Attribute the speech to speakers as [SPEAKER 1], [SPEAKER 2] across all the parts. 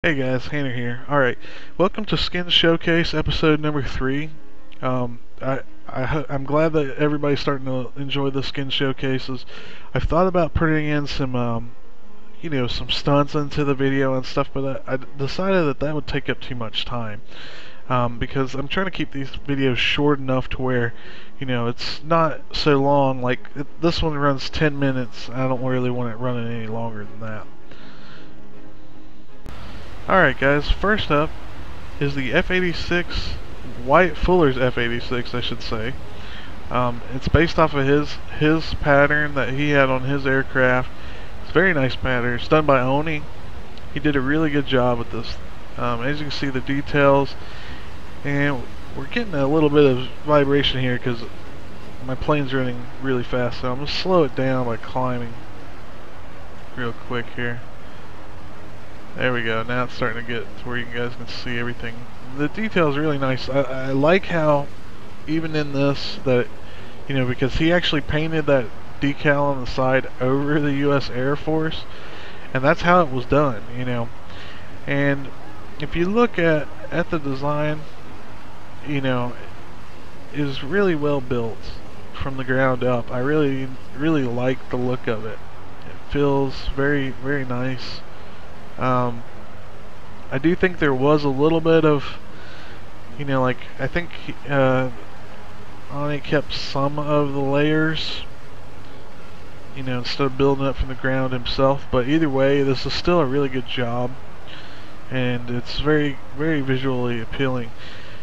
[SPEAKER 1] Hey guys, Hanor here. Alright, welcome to Skin Showcase episode number 3. I'm glad that everybody's starting to enjoy the skin showcases. I've thought about putting in some, some stunts into the video and stuff, but I decided that that would take up too much time. Because I'm trying to keep these videos short enough to where, it's not so long. Like, this one runs 10 minutes. I don't really want it running any longer than that. Alright guys, first up is the F86, Wyatt Fuller's F86 I should say. It's based off of his pattern that he had on his aircraft. It's a very nice pattern. It's done by Oni. He did a really good job with this. As you can see, the details, and we're getting a little bit of vibration here because my plane's running really fast, so I'm going to slow it down by climbing real quick here. There we go. Now it's starting to get to where you guys can see everything. The detail is really nice. I like how, even in this, that, because he actually painted that decal on the side over the U.S. Air Force, and that's how it was done, And if you look at the design, is really well built from the ground up. I really like the look of it. It feels very, very nice. I do think there was a little bit of, I think Ani kept some of the layers, instead of building it from the ground himself. But either way, this is still a really good job, and it's very, very visually appealing.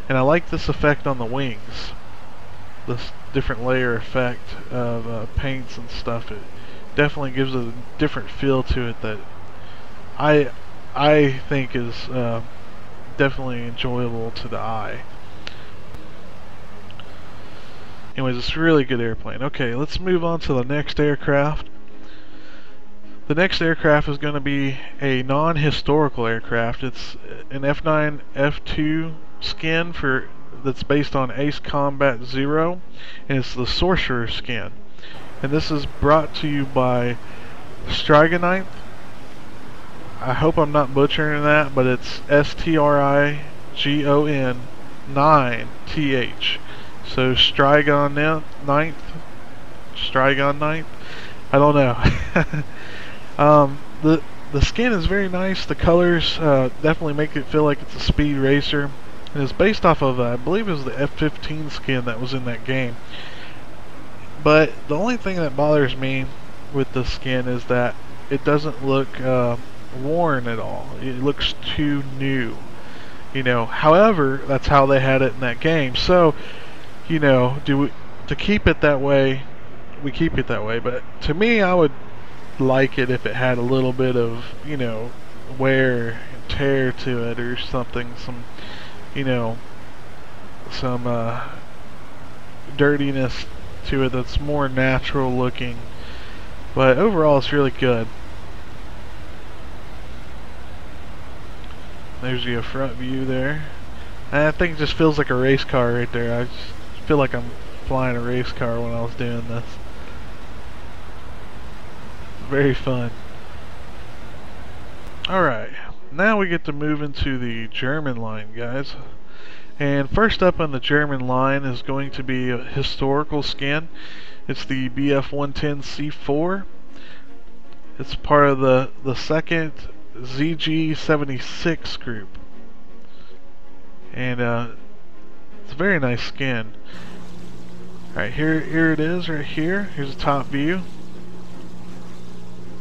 [SPEAKER 1] And I like this effect on the wings, this different layer effect of paints and stuff. It definitely gives a different feel to it that I think is definitely enjoyable to the eye. Anyways, it's a really good airplane. Okay, let's move on to the next aircraft. The next aircraft is going to be a non-historical aircraft. It's an F9 F2 skin that's based on Ace Combat Zero, and it's the Sorcerer skin. And this is brought to you by Strigonite. I hope I'm not butchering that, but it's STRIGON 9TH. So Strigon ninth, I don't know. The skin is very nice. The colors definitely make it feel like it's a speed racer, and it's based off of I believe it was the F15 skin that was in that game. But the only thing that bothers me with the skin is that it doesn't look worn at all. It looks too new, however, that's how they had it in that game. So, to keep it that way, we keep it that way. But to me, I would like it if it had a little bit of, wear and tear to it or something, some dirtiness to it that's more natural looking. But overall, it's really good. There's your front view there. And I think it just feels like a race car right there. I just feel like I'm flying a race car when I was doing this. Very fun. Alright, now we get to move into the German line, guys. And first up on the German line is going to be a historical skin. It's the BF110C4. It's part of the second ZG76 group, and it's a very nice skin. Alright, here it is right here. Here's the top view.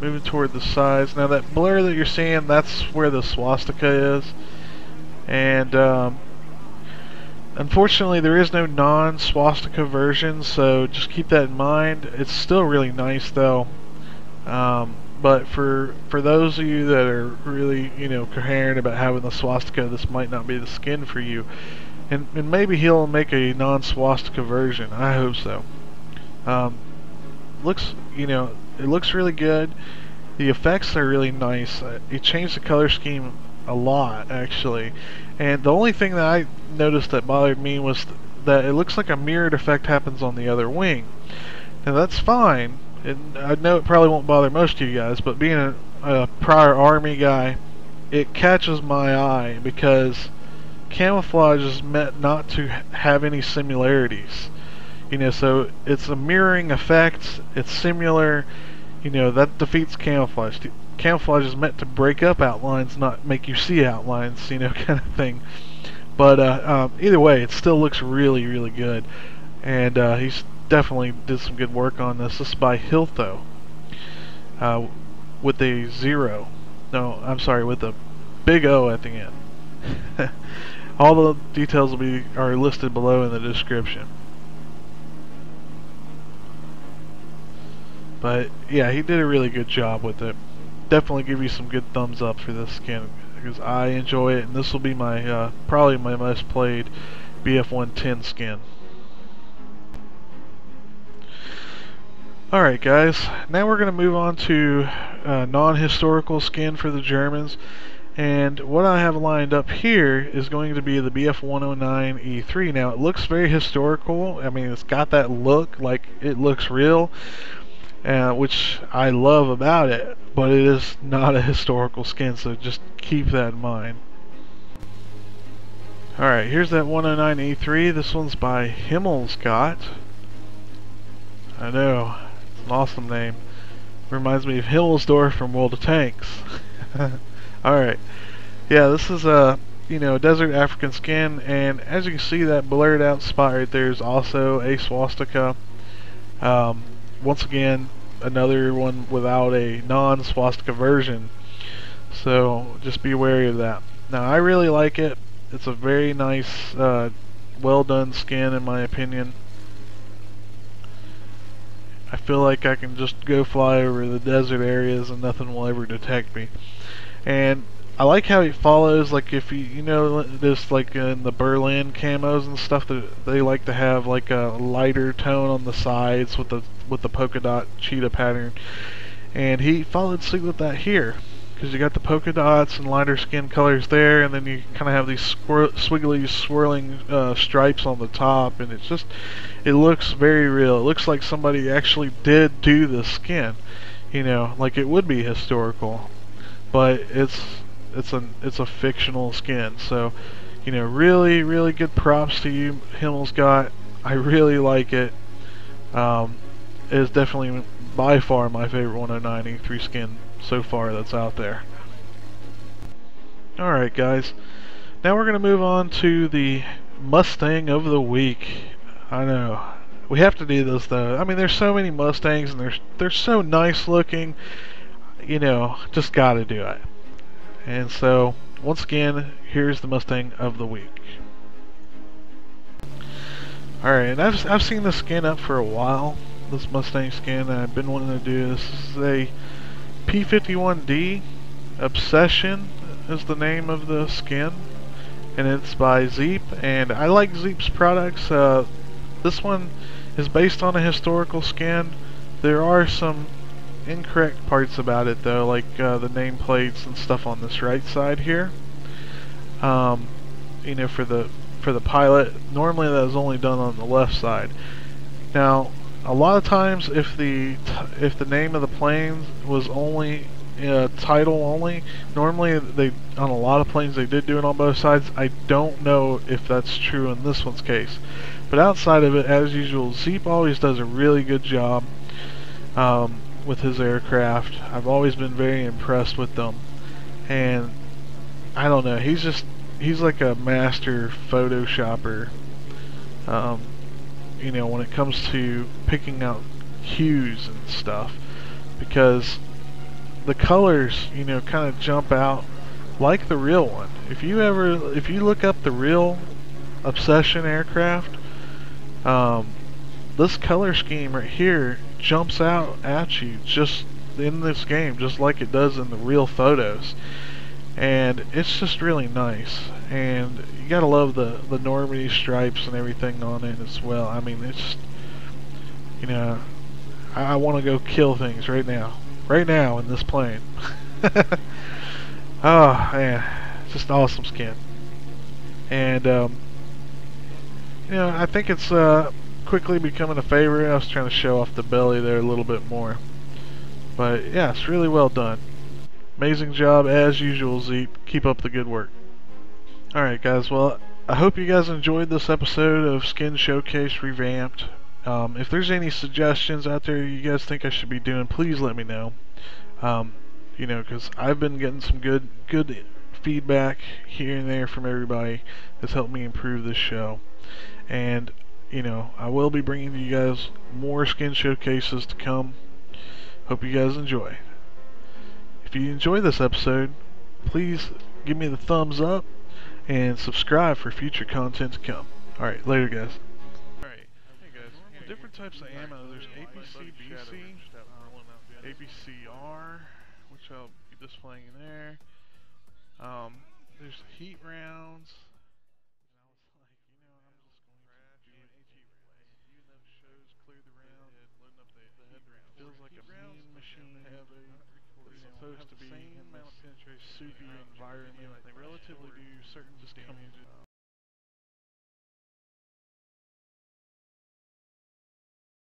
[SPEAKER 1] Moving toward the sides. Now that blur that you're seeing, that's where the swastika is, and unfortunately there is no non-swastika version, so just keep that in mind. It's still really nice though. But for those of you that are really, coherent about having the swastika, this might not be the skin for you. And maybe he'll make a non-swastika version. I hope so. It looks really good. The effects are really nice. He changed the color scheme a lot, actually. And the only thing that I noticed that bothered me was that it looks like a mirrored effect happens on the other wing. Now that's fine. And I know it probably won't bother most of you guys, but being a prior Army guy, it catches my eye because camouflage is meant not to have any similarities. You know, so it's a mirroring effect, it's similar, you know, that defeats camouflage. Camouflage is meant to break up outlines, not make you see outlines, you know, kind of thing. But either way, it still looks really, really good. And he's definitely did some good work on this. This is by Hiltho, with a zero. No, I'm sorry, with a big O at the end. All the details are listed below in the description. But yeah, he did a really good job with it. Definitely give you some good thumbs up for this skin because I enjoy it, and this will be my probably my most played BF110 skin. Alright guys, now we're going to move on to non-historical skin for the Germans, and what I have lined up here is going to be the BF109E3. Now it looks very historical. I mean, it's got that look, like it looks real, which I love about it, but it is not a historical skin, so just keep that in mind. Alright, here's that 109E3. This one's by Himmelsgott. I know, it's an awesome name. Reminds me of Himmelsdorf from World of Tanks. Alright, yeah, this is a desert African skin, and as you can see, that blurred out spot right there is also a swastika. Once again, another one without a non-swastika version, so just be wary of that. Now I really like it. It's a very nice, well done skin in my opinion. I feel like I can just go fly over the desert areas and nothing will ever detect me. And I like how it follows, like if you know this, like in the Berlin camos and stuff, that they like to have like a lighter tone on the sides with the polka dot cheetah pattern, and he followed suit with that here, because you got the polka dots and lighter skin colors there, and then you kind of have these swiggly swirling stripes on the top, and it looks very real. It looks like somebody actually did do the skin, you know, like it would be historical, but it's a fictional skin. So, you know, really, really good props to you, Himmelsgott. I really like it. It is definitely by far my favorite 109E3 skin so far that's out there. Alright guys, now we're going to move on to the Mustang of the week. I know, we have to do this though. I mean, there's so many Mustangs and they're so nice looking, you know, just gotta do it. And so, once again, here's the Mustang of the week. Alright, and I've seen this skin up for a while, this Mustang skin, and I've been wanting to do this. This is a P51D Obsession is the name of the skin, and it's by Zeep, and I like Zeep's products. This one is based on a historical skin. There are some incorrect parts about it though, like the nameplates and stuff on this right side here. You know, for the pilot, normally that is only done on the left side. Now, a lot of times, if the name of the plane was only title only, normally on a lot of planes they did do it on both sides. I don't know if that's true in this one's case, but outside of it, as usual, Zeep always does a really good job with his aircraft. I've always been very impressed with them, and I don't know, he's like a master photoshopper, you know, when it comes to picking out hues and stuff, because the colors, you know, kind of jump out like the real one. If you look up the real Obsession aircraft, this color scheme right here jumps out at you just in this game, just like it does in the real photos, and it's just really nice. And you gotta love the Normandy stripes and everything on it as well. I mean, it's, you know, I want to go kill things right now in this plane. Oh man, it's just an awesome skin. And you know, I think it's quickly becoming a favorite. I was trying to show off the belly there a little bit more, but yeah, it's really well done. Amazing job as usual, Zeke. Keep up the good work. Alright guys, well, I hope you guys enjoyed this episode of Skin Showcase Revamped. If there's any suggestions out there you guys think I should be doing, please let me know. You know, because I've been getting some good feedback here and there from everybody that's helped me improve this show. And, you know, I will be bringing you guys more skin showcases to come. Hope you guys enjoy. If you enjoy this episode, please give me the thumbs up and subscribe for future content to come. Alright, later guys. Alright, hey guys, the different types of ammo, there's APC, BC, APCR, which I'll be displaying in there. There's heat rounds. And I was like, you know, I'm just going to do it AT even though shows clear the round, loading up the head round. Feels like a mean machine. It's supposed to be in this soupy environment. They relatively do certain just come